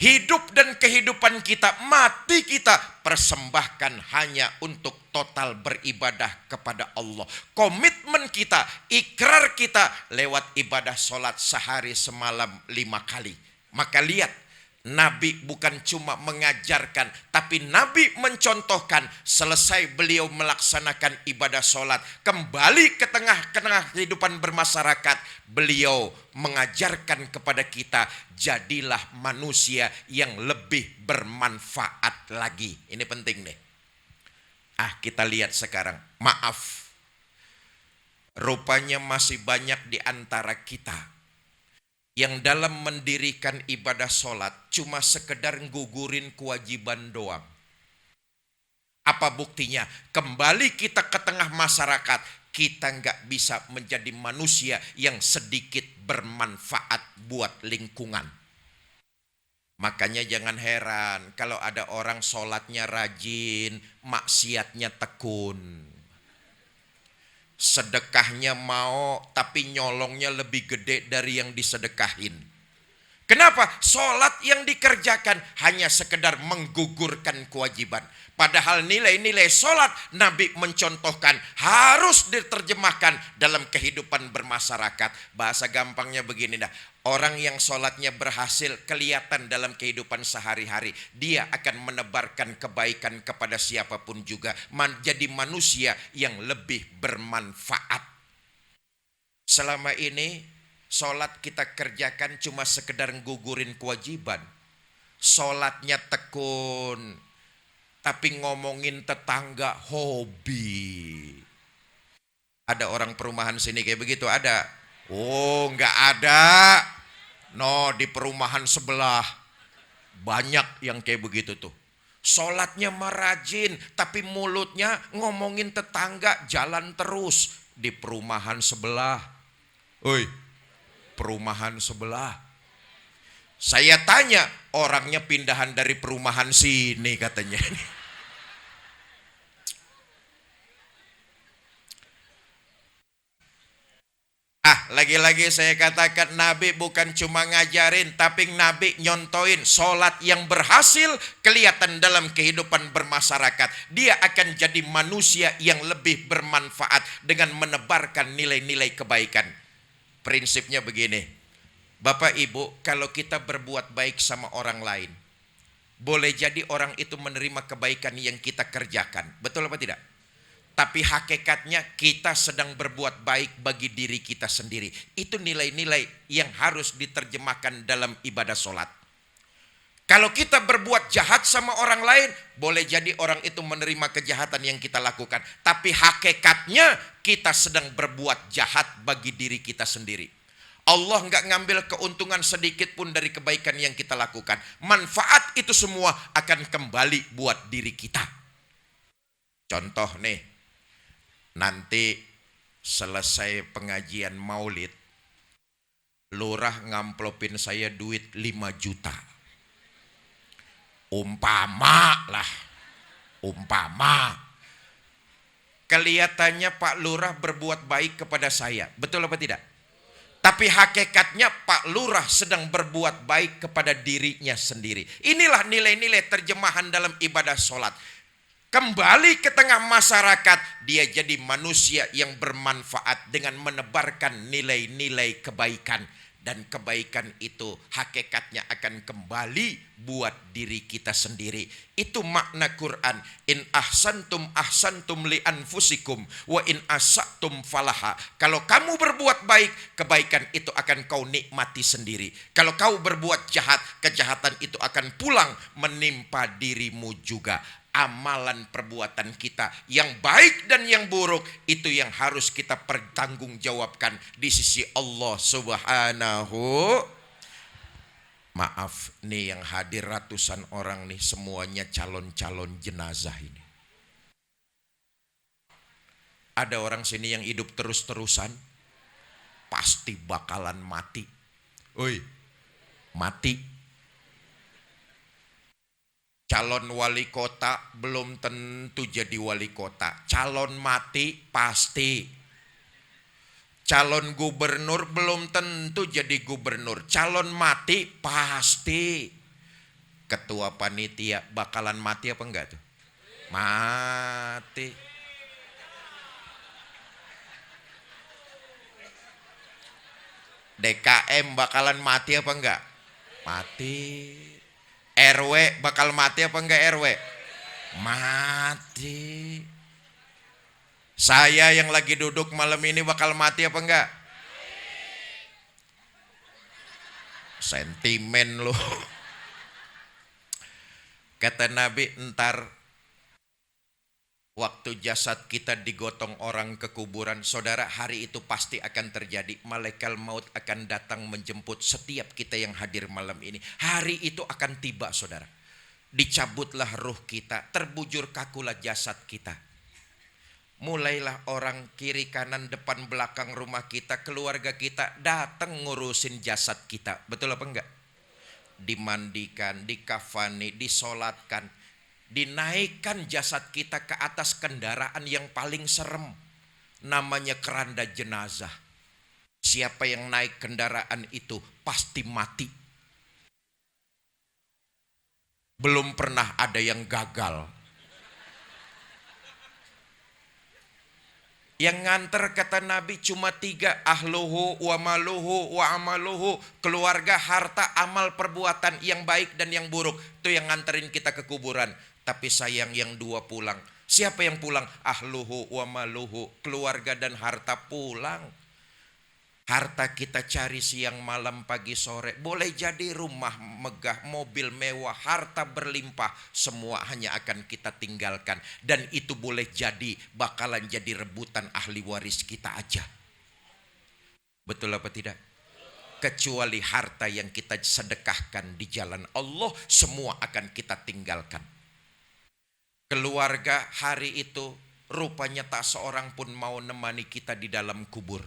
Hidup dan kehidupan kita, mati kita persembahkan hanya untuk total beribadah kepada Allah. Komitmen kita, ikrar kita lewat ibadah sholat sehari semalam 5 kali. Maka lihat, Nabi bukan cuma mengajarkan, tapi Nabi mencontohkan. Selesai beliau melaksanakan ibadah sholat, kembali ke tengah-tengah kehidupan bermasyarakat, beliau mengajarkan kepada kita, jadilah manusia yang lebih bermanfaat lagi. Ini penting nih. Kita lihat sekarang. Maaf, rupanya masih banyak di antara kita yang dalam mendirikan ibadah sholat cuma sekedar gugurin kewajiban doang. Apa buktinya? Kembali kita ke tengah masyarakat, kita nggak bisa menjadi manusia yang sedikit bermanfaat buat lingkungan. Makanya jangan heran kalau ada orang sholatnya rajin, maksiatnya tekun. Sedekahnya mau, tapi nyolongnya lebih gede dari yang disedekahin. Kenapa? Sholat yang dikerjakan hanya sekedar menggugurkan kewajiban. Padahal nilai-nilai sholat Nabi mencontohkan harus diterjemahkan dalam kehidupan bermasyarakat. Bahasa gampangnya begini dah. Orang yang sholatnya berhasil kelihatan dalam kehidupan sehari-hari. Dia akan menebarkan kebaikan kepada siapapun juga. Menjadi manusia yang lebih bermanfaat. Selama ini sholat kita kerjakan cuma sekedar gugurin kewajiban. Sholatnya tekun, tapi ngomongin tetangga hobi. Ada orang perumahan sini kayak begitu? Ada? Oh, nggak ada. No, di perumahan sebelah banyak yang kayak begitu tuh. Sholatnya merajin, tapi mulutnya ngomongin tetangga jalan terus di perumahan sebelah. Oi, perumahan sebelah. Saya tanya, orangnya pindahan dari perumahan sini katanya. Lagi-lagi saya katakan Nabi bukan cuma ngajarin, tapi Nabi nyontoin. Sholat yang berhasil kelihatan dalam kehidupan bermasyarakat. Dia akan jadi manusia yang lebih bermanfaat dengan menebarkan nilai-nilai kebaikan. Prinsipnya begini, Bapak Ibu, kalau kita berbuat baik sama orang lain, boleh jadi orang itu menerima kebaikan yang kita kerjakan. Betul apa tidak? Tapi hakikatnya kita sedang berbuat baik bagi diri kita sendiri. Itu nilai-nilai yang harus diterjemahkan dalam ibadah sholat. Kalau kita berbuat jahat sama orang lain, boleh jadi orang itu menerima kejahatan yang kita lakukan. Tapi hakikatnya kita sedang berbuat jahat bagi diri kita sendiri. Allah nggak ngambil keuntungan sedikit pun dari kebaikan yang kita lakukan. Manfaat itu semua akan kembali buat diri kita. Contoh nih. Nanti selesai pengajian maulid, lurah ngamplopin saya duit 5 juta. Umpama lah. Umpama. Kelihatannya Pak Lurah berbuat baik kepada saya. Betul apa tidak? Tapi hakikatnya Pak Lurah sedang berbuat baik kepada dirinya sendiri. Inilah nilai-nilai terjemahan dalam ibadah sholat. Kembali ke tengah masyarakat, dia jadi manusia yang bermanfaat dengan menebarkan nilai-nilai kebaikan. Dan kebaikan itu hakikatnya akan kembali buat diri kita sendiri. Itu makna Quran. In ahsantum li anfusikum wa in asatum falaha. Kalau kamu berbuat baik, kebaikan itu akan kau nikmati sendiri. Kalau kau berbuat jahat, kejahatan itu akan pulang menimpa dirimu juga. Amalan perbuatan kita yang baik dan yang buruk itu yang harus kita pertanggungjawabkan di sisi Allah Subhanahu. Maaf nih yang hadir ratusan orang nih semuanya calon-calon jenazah ini. Ada orang sini yang hidup terus-terusan pasti bakalan mati. Oi, mati. Calon wali kota belum tentu jadi wali kota. Calon mati pasti. Calon gubernur belum tentu jadi gubernur. Calon mati pasti. Ketua panitia bakalan mati apa enggak tuh? Mati. DKM bakalan mati apa enggak? Mati. RW bakal mati apa enggak RW? Mati. Saya yang lagi duduk malam ini bakal mati apa enggak? Sentimen loh. Kata Nabi, entar waktu jasad kita digotong orang ke kuburan, saudara, hari itu pasti akan terjadi. Malaikat maut akan datang menjemput setiap kita yang hadir malam ini. Hari itu akan tiba, saudara. Dicabutlah ruh kita, terbujur kakulah jasad kita. Mulailah orang kiri kanan depan belakang rumah kita, keluarga kita datang ngurusin jasad kita. Betul apa enggak? Dimandikan, dikafani, disolatkan, dinaikkan jasad kita ke atas kendaraan yang paling serem, namanya keranda jenazah. Siapa yang naik kendaraan itu pasti mati. Belum pernah ada yang gagal. Yang nganter kata Nabi cuma 3, ahluhu wa maluhu wa amaluhu, keluarga, harta, amal perbuatan yang baik dan yang buruk. Itu yang nganterin kita ke kuburan. Tapi sayang yang 2 pulang. Siapa yang pulang? Ahluhu wa maluhu, keluarga dan harta pulang. Harta kita cari siang malam pagi sore. Boleh jadi rumah megah, mobil mewah, harta berlimpah. Semua hanya akan kita tinggalkan. Dan itu boleh jadi bakalan jadi rebutan ahli waris kita aja. Betul apa tidak? Kecuali harta yang kita sedekahkan di jalan Allah, semua akan kita tinggalkan. Keluarga hari itu rupanya tak seorang pun mau nemani kita di dalam kubur.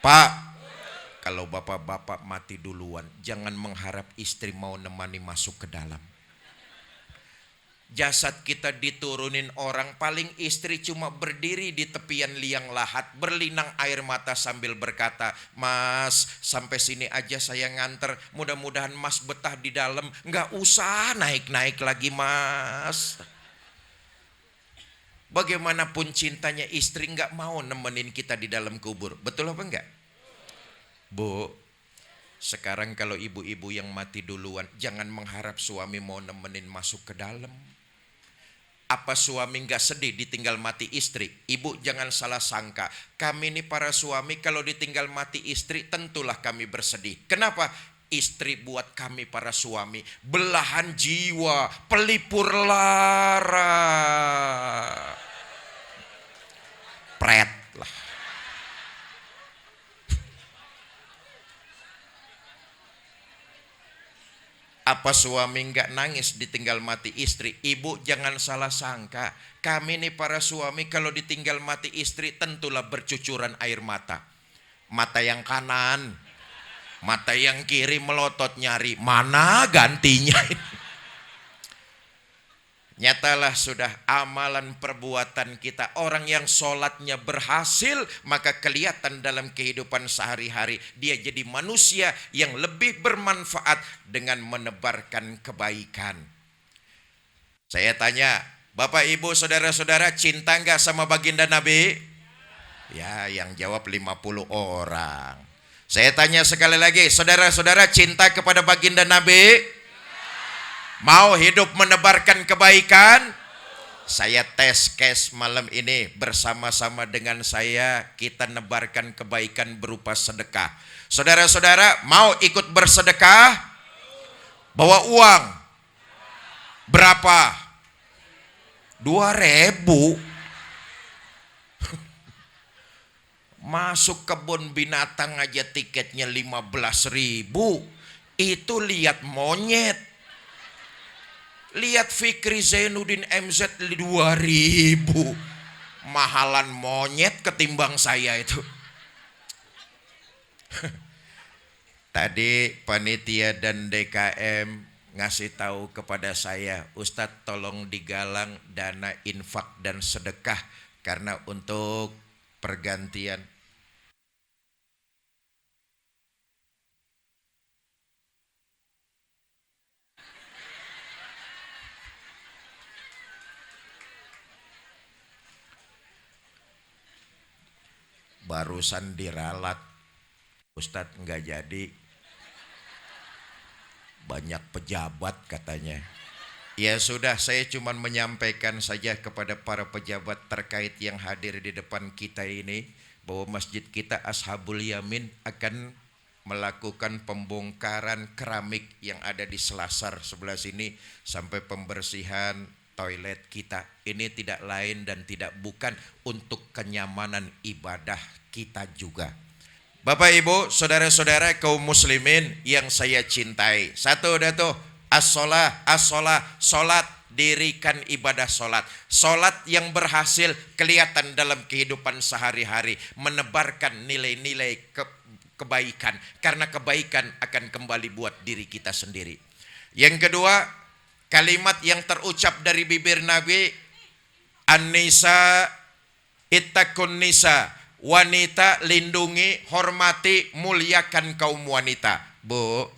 Pak, kalau bapak-bapak mati duluan, jangan mengharap istri mau nemani masuk ke dalam. Jasad kita diturunin orang, paling istri cuma berdiri di tepian liang lahat, berlinang air mata sambil berkata, "Mas, sampai sini aja saya nganter, mudah-mudahan mas betah di dalam, nggak usah naik-naik lagi mas." Bagaimanapun cintanya istri nggak mau nemenin kita di dalam kubur. Betul apa enggak? Bu, sekarang kalau ibu-ibu yang mati duluan, jangan mengharap suami mau nemenin masuk ke dalam. Apa suami nggak sedih ditinggal mati istri? Ibu jangan salah sangka. Kami ini para suami kalau ditinggal mati istri tentulah kami bersedih. Kenapa? Istri buat kami para suami belahan jiwa, pelipur lara. Pret lah. Apa suami nggak nangis ditinggal mati istri? Ibu jangan salah sangka. Kami nih para suami kalau ditinggal mati istri tentulah bercucuran air mata. Mata yang kanan, mata yang kiri melotot nyari mana gantinya. Nyatalah sudah amalan perbuatan kita. Orang yang sholatnya berhasil, maka kelihatan dalam kehidupan sehari-hari. Dia jadi manusia yang lebih bermanfaat dengan menebarkan kebaikan. Saya tanya, Bapak, Ibu, Saudara-saudara, cinta nggak sama baginda Nabi? Ya, yang jawab 50 orang. Saya tanya sekali lagi, saudara-saudara cinta kepada baginda Nabi? Mau hidup menebarkan kebaikan? Saya tes case malam ini bersama-sama dengan saya, kita nebarkan kebaikan berupa sedekah. Saudara-saudara mau ikut bersedekah? Bawa uang, Berapa? 2.000. Masuk kebun binatang aja tiketnya 15.000. Itu lihat monyet. Lihat Fikri Zainuddin MZ 2.000. Mahalan monyet ketimbang saya itu. Tadi panitia dan DKM ngasih tahu kepada saya, Ustadz tolong digalang dana infak dan sedekah karena untuk pergantian. Barusan diralat, Ustadz nggak jadi, banyak pejabat katanya. Ya sudah, saya cuma menyampaikan saja kepada para pejabat terkait yang hadir di depan kita ini, bahwa masjid kita Ashabul Yamin akan melakukan pembongkaran keramik yang ada di Selasar sebelah sini sampai pembersihan toilet kita. Ini tidak lain dan tidak bukan untuk kenyamanan ibadah kita juga. Bapak Ibu, saudara-saudara kaum muslimin yang saya cintai. Satu dah tuh, as-sholah, sholat, dirikan ibadah sholat. Sholat yang berhasil kelihatan dalam kehidupan sehari-hari, menebarkan nilai-nilai kebaikan, karena kebaikan akan kembali buat diri kita sendiri. Yang kedua, kalimat yang terucap dari bibir Nabi, An-nisa ittaqun nisa, wanita lindungi, hormati, muliakan kaum wanita. Bu,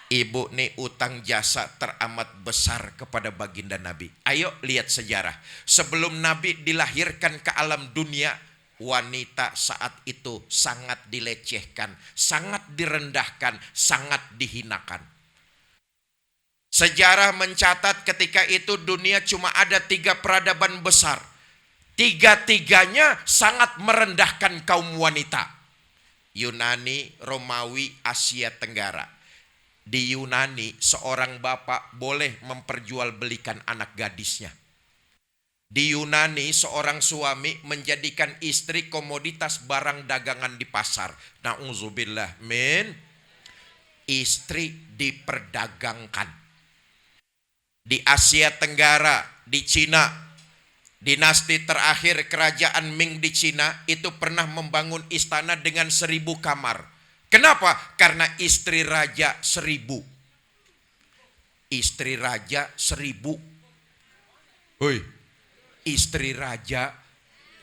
ibu nih utang jasa teramat besar kepada baginda Nabi. Ayo lihat sejarah. Sebelum Nabi dilahirkan ke alam dunia, wanita saat itu sangat dilecehkan, sangat direndahkan, sangat dihinakan. Sejarah mencatat ketika itu dunia cuma ada 3 peradaban besar. 3-tiganya sangat merendahkan kaum wanita. Yunani, Romawi, Asia Tenggara. Di Yunani seorang bapak boleh memperjualbelikan anak gadisnya. Di Yunani seorang suami menjadikan istri komoditas barang dagangan di pasar. Na'udzubillah min. Istri diperdagangkan. Di Asia Tenggara, di Cina, dinasti terakhir kerajaan Ming di Cina itu pernah membangun istana dengan 1.000 kamar. Kenapa? Karena istri raja 1.000. Istri raja 1.000. Hoi, istri raja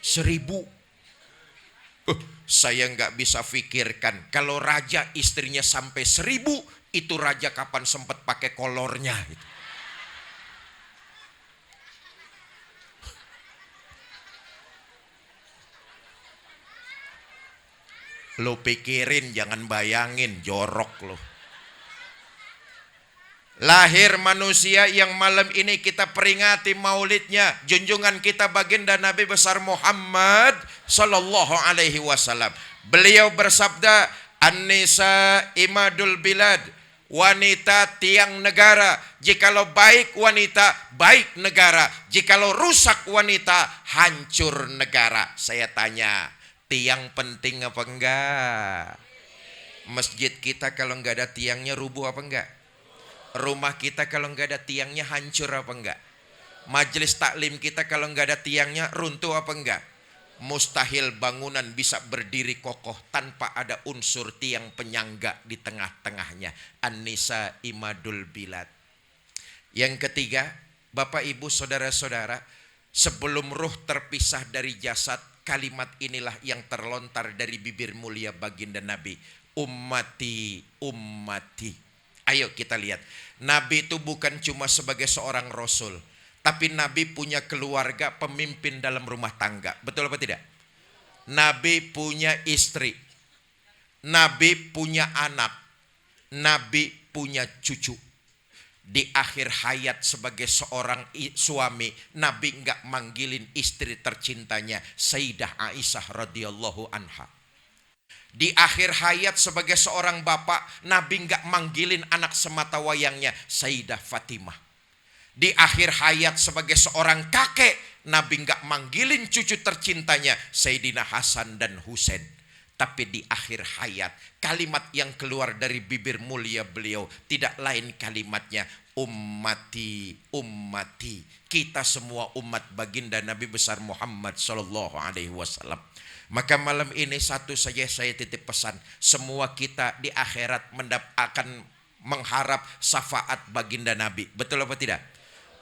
1.000. Saya nggak bisa pikirkan kalau raja istrinya sampai 1.000, itu raja kapan sempat pakai kolornya gitu. Lo pikirin, jangan bayangin, jorok lo. Lahir manusia yang malam ini kita peringati maulidnya, junjungan kita baginda Nabi besar Muhammad sallallahu alaihi wasallam. Beliau bersabda, An-nisa imadul bilad, wanita tiang negara. Jikalau baik wanita, baik negara. Jikalau rusak wanita, hancur negara. Saya tanya, tiang penting apa enggak? Masjid kita kalau enggak ada tiangnya rubuh apa enggak? Rumah kita kalau enggak ada tiangnya hancur apa enggak? Majelis taklim kita kalau enggak ada tiangnya runtuh apa enggak? Mustahil bangunan bisa berdiri kokoh tanpa ada unsur tiang penyangga di tengah-tengahnya. An-nisa imadul bilad. Yang ketiga, Bapak Ibu saudara-saudara, sebelum ruh terpisah dari jasad, kalimat inilah yang terlontar dari bibir mulia baginda Nabi. Ummati, ummati. Ayo kita lihat. Nabi itu bukan cuma sebagai seorang rasul, tapi Nabi punya keluarga, pemimpin dalam rumah tangga. Betul apa tidak? Nabi punya istri. Nabi punya anak. Nabi punya cucu. Di akhir hayat sebagai seorang suami, Nabi enggak manggilin istri tercintanya, Sayyidah Aisyah radhiyallahu anha. Di akhir hayat sebagai seorang bapak, Nabi nggak manggilin anak semata wayangnya Sayyidah Fatimah. Di akhir hayat sebagai seorang kakek, Nabi nggak manggilin cucu tercintanya Sayyidina Hasan dan Husain. Tapi di akhir hayat, kalimat yang keluar dari bibir mulia beliau tidak lain kalimatnya ummati, ummati. Kita semua umat baginda Nabi besar Muhammad sallallahu alaihi wasallam. Maka malam ini satu saja saya titip pesan, semua kita di akhirat akan mengharap syafaat baginda Nabi. Betul apa tidak?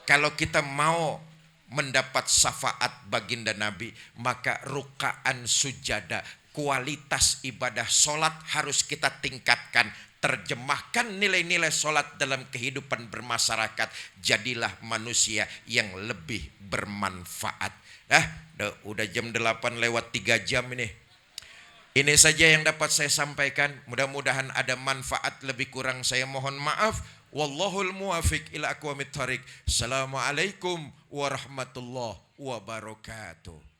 Kalau kita mau mendapat syafaat baginda Nabi, maka rukaan sujada, kualitas ibadah solat harus kita tingkatkan. Terjemahkan nilai-nilai solat dalam kehidupan bermasyarakat. Jadilah manusia yang lebih bermanfaat. Udah jam 8 lewat 3 jam ini. Ini saja yang dapat saya sampaikan. Mudah-mudahan ada manfaat, lebih kurang saya mohon maaf. Wallahul muwafiq ila aqwamit thariq. Assalamualaikum warahmatullahi wabarakatuh.